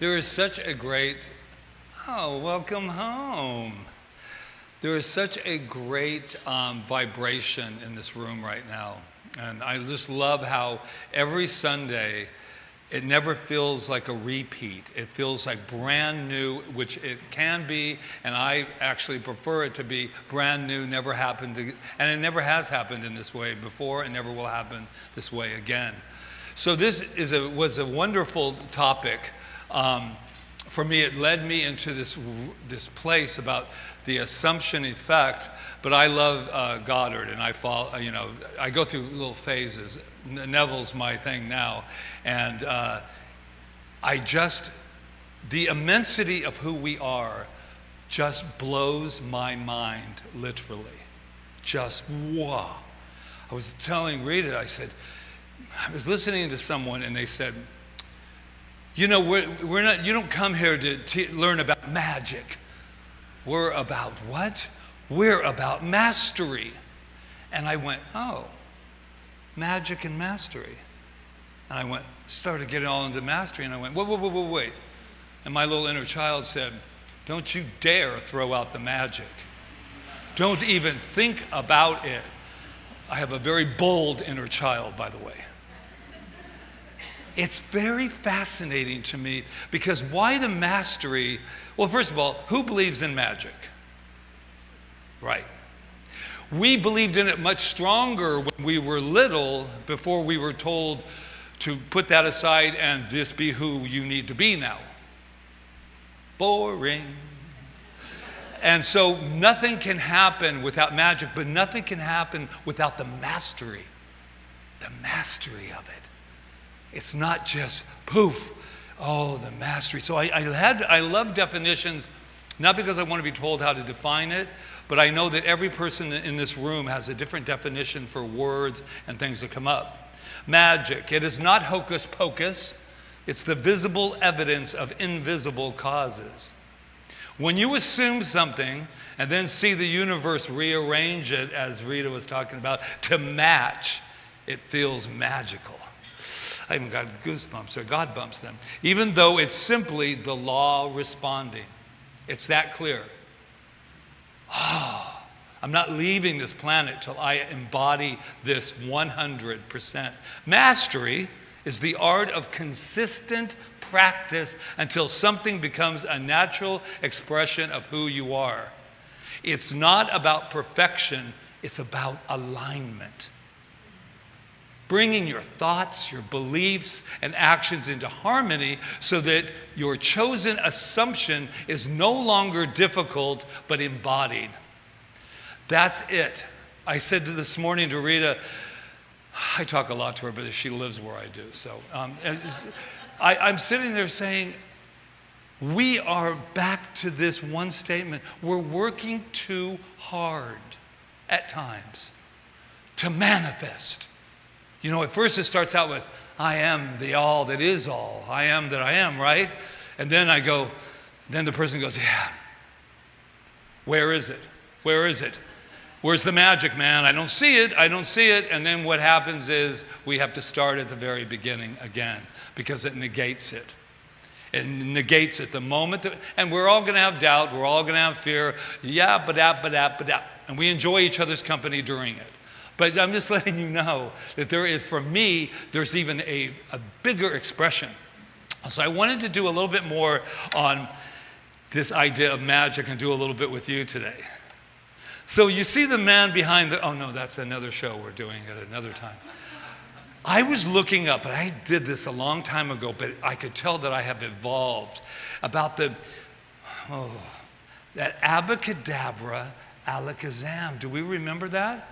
There is such a great, oh, welcome home. There is such a great vibration in this room right now. And I just love how every Sunday, it never feels like a repeat. It feels like brand new, which it can be, and I actually prefer it to be brand new, never happened, and it never has happened in this way before, and never will happen this way again. So this was a wonderful topic. For me, it led me into this place about the assumption effect, but I love Goddard, and I follow, I go through little phases. Neville's my thing now, and the immensity of who we are just blows my mind, literally. Just, wow. I was telling Rita, I said, I was listening to someone, and they said, you don't come here to learn about magic. We're about what? We're about mastery. And I went, oh, magic and mastery. And I started getting all into mastery, and I went, wait. And my little inner child said, don't you dare throw out the magic. Don't even think about it. I have a very bold inner child, by the way. It's very fascinating to me, because why the mastery? Well, first of all, who believes in magic? Right. We believed in it much stronger when we were little, before we were told to put that aside and just be who you need to be now. Boring. And so nothing can happen without magic, but nothing can happen without the mastery of it. It's not just poof, oh, the mastery. So I love definitions, not because I want to be told how to define it, but I know that every person in this room has a different definition for words and things that come up. Magic, it is not hocus pocus. It's the visible evidence of invisible causes. When you assume something and then see the universe rearrange it, as Rita was talking about, to match, it feels magical. I even got goosebumps, or God bumps them. Even though it's simply the law responding. It's that clear. Oh, I'm not leaving this planet till I embody this 100%. Mastery is the art of consistent practice until something becomes a natural expression of who you are. It's not about perfection, it's about alignment. Bringing your thoughts, your beliefs, and actions into harmony so that your chosen assumption is no longer difficult but embodied. That's it. I said this morning to Rita, I talk a lot to her, but she lives where I do. So I'm sitting there saying, we are back to this one statement. We're working too hard at times to manifest. At first it starts out with, I am the all that is all. I am that I am, right? And then then the person goes, yeah. Where is it? Where is it? Where's the magic, man? I don't see it. And then what happens is we have to start at the very beginning again, because it negates it. It negates it the moment and we're all going to have doubt. We're all going to have fear. Yeah, but that. And we enjoy each other's company during it. But I'm just letting you know that for me, there's even a bigger expression. So I wanted to do a little bit more on this idea of magic and do a little bit with you today. So you see the man behind oh no, that's another show we're doing at another time. I was looking up, and I did this a long time ago, but I could tell that I have evolved about that abracadabra, alakazam. Do we remember that?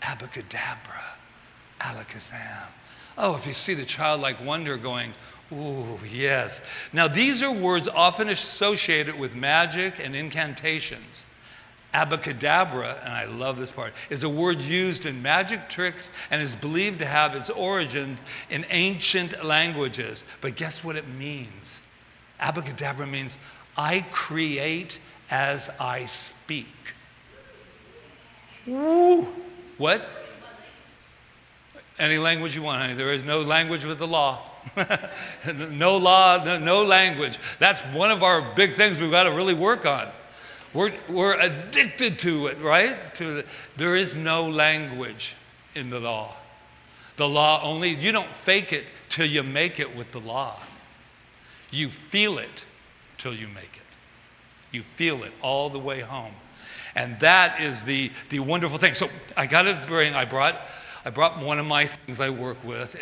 Abracadabra, alakazam. Oh, if you see the childlike wonder going, ooh, yes. Now, these are words often associated with magic and incantations. Abracadabra, and I love this part, is a word used in magic tricks and is believed to have its origins in ancient languages. But guess what it means? Abracadabra means I create as I speak. Woo! What? Any language you want, honey. There is no language with the law. No law, no language. That's one of our big things we've got to really work on. We're addicted to it, right? There is no language in the law. The law only, you don't fake it till you make it with the law. You feel it till you make it. You feel it all the way home. And that is the wonderful thing. So I brought one of my things I work with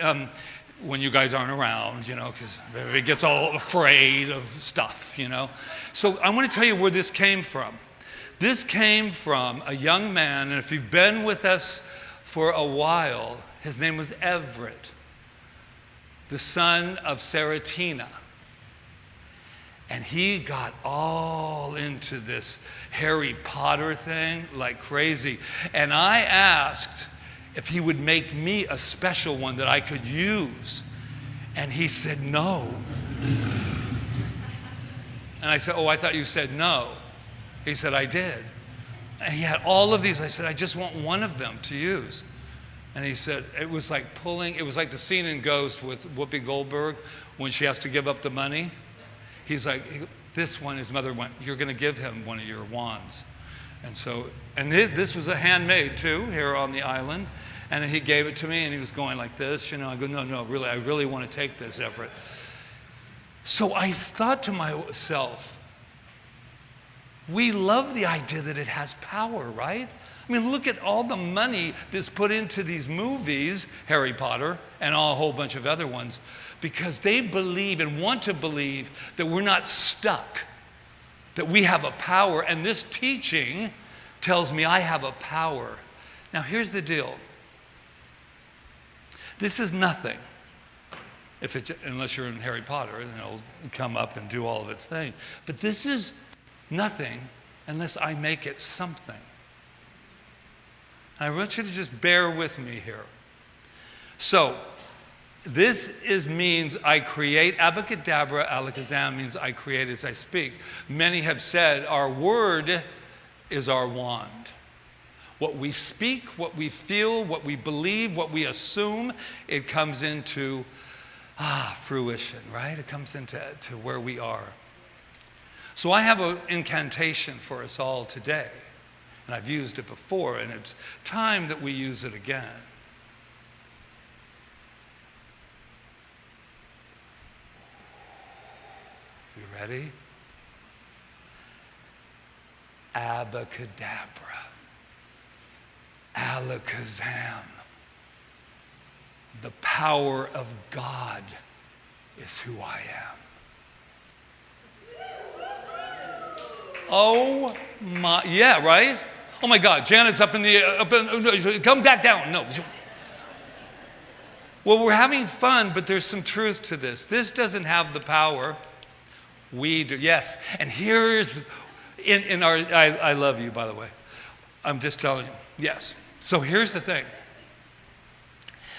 when you guys aren't around, because everybody gets all afraid of stuff, So I want to tell you where this came from. This came from a young man, and if you've been with us for a while, his name was Everett, the son of Saratina. And he got all into this Harry Potter thing like crazy. And I asked if he would make me a special one that I could use. And he said no. And I said, oh, I thought you said no. He said, I did. And he had all of these. I said, I just want one of them to use. And he said, it was like the scene in Ghost with Whoopi Goldberg when she has to give up the money. He's like, this one, his mother went, you're going to give him one of your wands. And this was a handmade too, here on the island. And he gave it to me, and he was going like this, I go, no, really, I really want to take this, Everett. So I thought to myself, we love the idea that it has power, right? I mean, look at all the money that's put into these movies, Harry Potter, and a whole bunch of other ones, because they believe and want to believe that we're not stuck, that we have a power. And this teaching tells me I have a power. Now, here's the deal. This is nothing, unless you're in Harry Potter, and it'll come up and do all of its thing. But this is nothing unless I make it something. And I want you to just bear with me here. So, means I create. Abacadabra, alakazam means I create as I speak. Many have said our word is our wand. What we speak, what we feel, what we believe, what we assume, it comes into fruition, right? It comes into where we are. So I have an incantation for us all today. And I've used it before, and it's time that we use it again. You ready? Abacadabra. Alakazam. The power of God is who I am. Oh my, yeah, right? Oh my God, Janet's up in come back down. No. Well, we're having fun, but there's some truth to this. This doesn't have the power. We do, yes. And here's, I love you, by the way. I'm just telling you, yes. So here's the thing.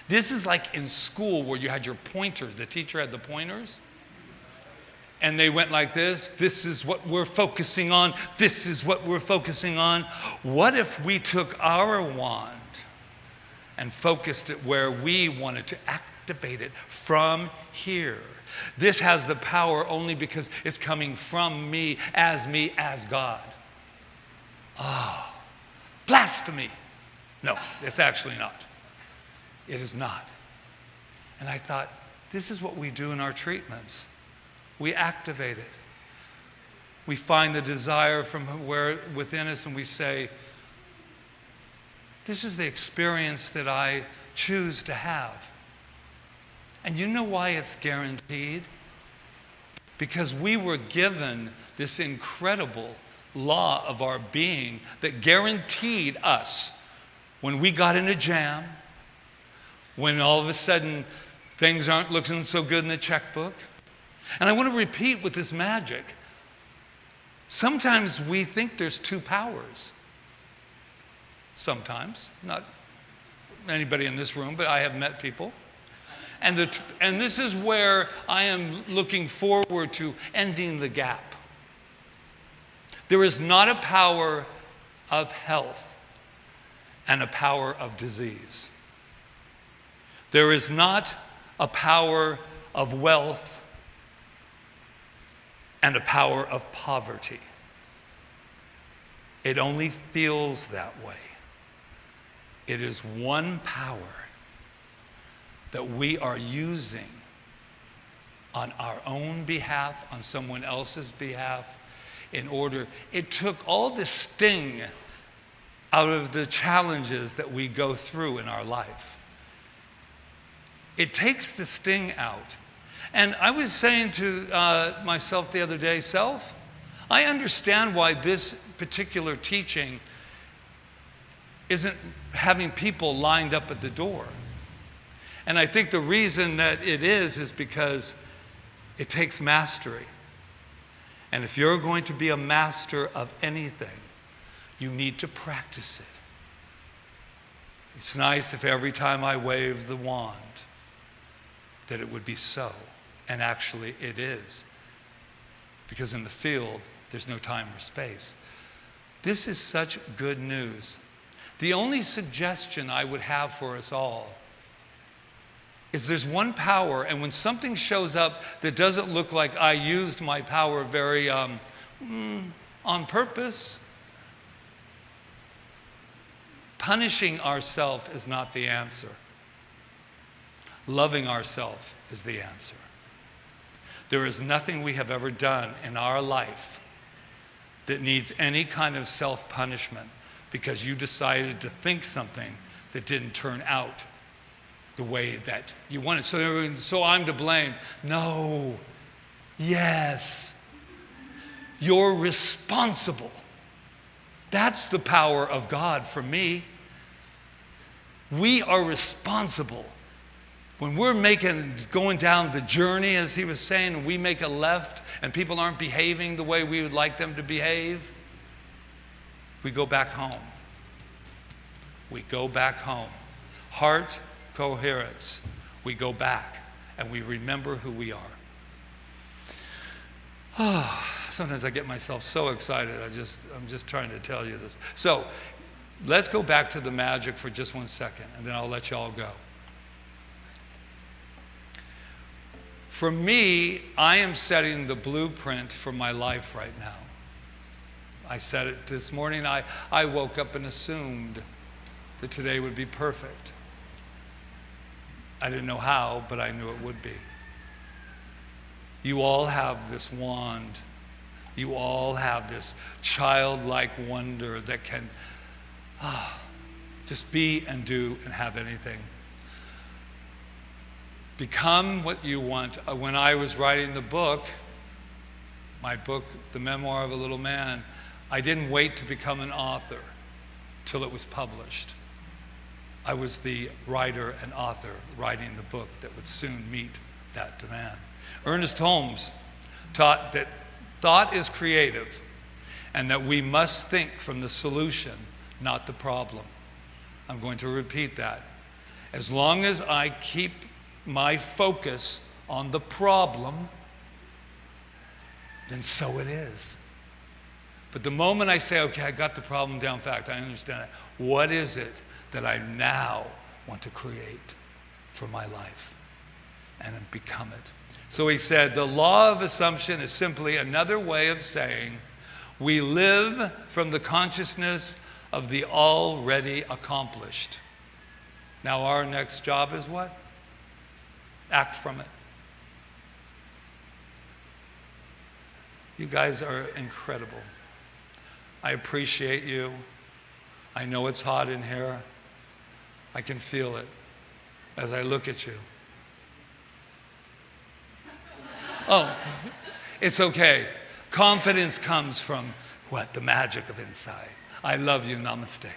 This is like in school where you had your pointers. The teacher had the pointers. And they went like this. This is what we're focusing on. This is what we're focusing on. What if we took our wand and focused it where we wanted to activate it from here? This has the power only because it's coming from me as God. Oh, blasphemy. No, it's actually not. It is not. And I thought, this is what we do in our treatments. We activate it. We find the desire from where within us, and we say, this is the experience that I choose to have. And you know why it's guaranteed? Because we were given this incredible law of our being that guaranteed us when we got in a jam, when all of a sudden things aren't looking so good in the checkbook. And I want to repeat with this magic. Sometimes we think there's two powers. Sometimes, not anybody in this room, but I have met people. And this is where I am looking forward to ending the gap. There is not a power of health and a power of disease. There is not a power of wealth and a power of poverty. It only feels that way. It is one power that we are using on our own behalf, on someone else's behalf, it took all the sting out of the challenges that we go through in our life. It takes the sting out. And I was saying to myself the other day, self, I understand why this particular teaching isn't having people lined up at the door. And I think the reason that it is because it takes mastery. And if you're going to be a master of anything, you need to practice it. It's nice if every time I wave the wand, that it would be so. And actually it is. Because in the field, there's no time or space. This is such good news. The only suggestion I would have for us all is there's one power, and when something shows up that doesn't look like I used my power very on purpose, punishing ourselves is not the answer. Loving ourselves is the answer. There is nothing we have ever done in our life that needs any kind of self-punishment because you decided to think something that didn't turn out the way that you wanted. So I'm to blame. No. Yes. You're responsible. That's the power of God for me. We are responsible. When we're going down the journey, as he was saying, and we make a left and people aren't behaving the way we would like them to behave, we go back home. We go back home. Heart coherence. We go back and we remember who we are. Oh, sometimes I get myself so excited. I'm just trying to tell you this. So let's go back to the magic for just 1 second, and then I'll let you all go. For me, I am setting the blueprint for my life right now. I said it this morning. I woke up and assumed that today would be perfect. I didn't know how, but I knew it would be. You all have this wand. You all have this childlike wonder that can just be and do and have anything. Become what you want. When I was writing the book, my book, The Memoir of a Little Man, I didn't wait to become an author till it was published. I was the writer and author writing the book that would soon meet that demand. Ernest Holmes taught that thought is creative and that we must think from the solution, not the problem. I'm going to repeat that. As long as I keep my focus on the problem, then so it is. But the moment I say, okay, I got the problem down fact, I understand it. What is it that I now want to create for my life? And become it. So he said, the law of assumption is simply another way of saying we live from the consciousness of the already accomplished. Now our next job is what? Act from it. You guys are incredible. I appreciate you. I know it's hot in here. I can feel it as I look at you. Oh, it's okay. Confidence comes from what? The magic of inside. I love you. Namaste.